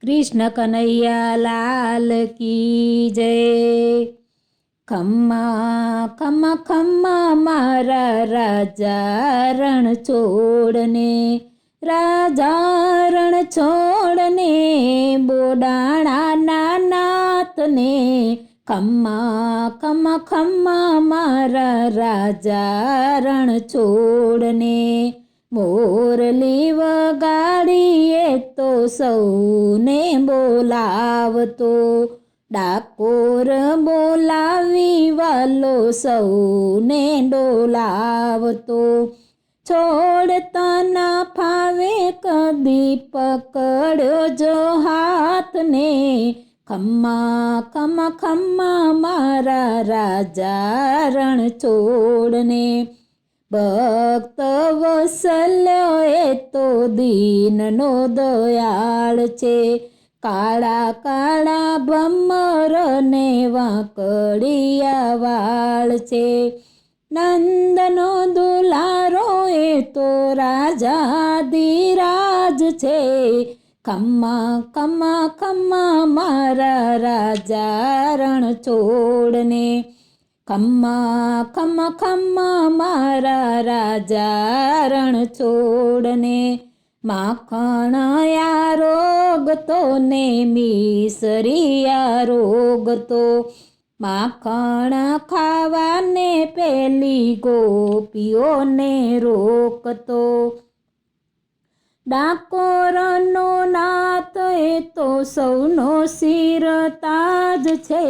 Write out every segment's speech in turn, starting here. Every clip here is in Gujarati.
કૃષ્ણ કનૈયા લાલ કી જય। ખમ્મા ખમ્મા ખમ્મા મારા રાજા રણ છોડને, રાજા રણ છોડને બોડાણાના નાથને। ખમ્મા ખમ્મા ખમ્મા મારા રાજા રણ છોડને, મોરલી વગાડીએ તો સૌને બોલાવતો, ડાકોર બોલાવી વાલો સૌને ડોલાવતો। છોડતા ના ફાવે કદી પકડ્યો જો હાથને, ખમ્મા ખમ્મા ખમ્મા મારા રાજા રણ છોડને। ભક્ત વત્સલ્ય એ તો દીનનો દયાળ છે, કાળા કાળા ભમરને વાંકડિયા વાળ છે। નંદનો દુલારો એ તો રાજાધિરાજ છે, ખમ્મા ખમ્મા ખમ્મા મારા રાજા રણ છોડને। ખમ્મા ખમ્મા ખમ્મા મારા રાજા રણ છોડને, માખણયા રોગતો ને મિસરિયા રોગતો, માખણ ખાવાને પેલી ગોપીઓને રોકતો। ડાકોરનો નાથ એ તો સૌનો શિરતાજ છે,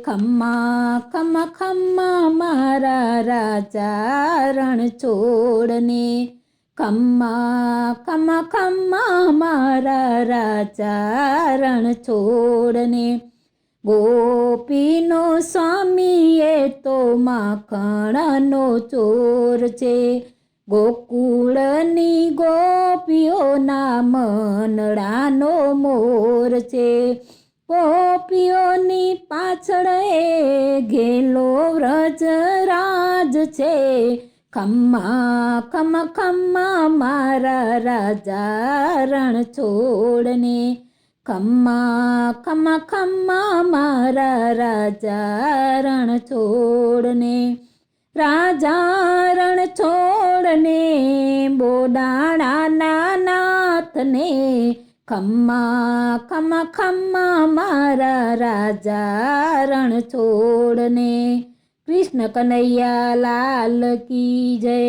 ખમ્મા ખમ્મા ખમ્મા મારા રાજા રણ છોડને। ખમ્મા ખમ્મા ખમ્મા મારા રાજા રણ છોડને, ગોપીનો સ્વામી એ તો માખણનો ચોર છે, ગોકુળની ગોપીઓના મનડાનો મોર છે। ગોપીઓની પાછળ એ ઘેલો વ્રજરાજ છે, ખમ્મા ખમ્મા ખમ્મા મારા રાજા રણ છોડને। ખમ્મા ખમ્મા ખમ્મા મારા રાજા રણ છોડને, રાજા રણ છોડને બોડાણાના નાથને। ખમ્મા ખમ્મા ખમ્મા મારા રાજા રણ છોડને। કૃષ્ણ કનૈયા લાલ કી જય।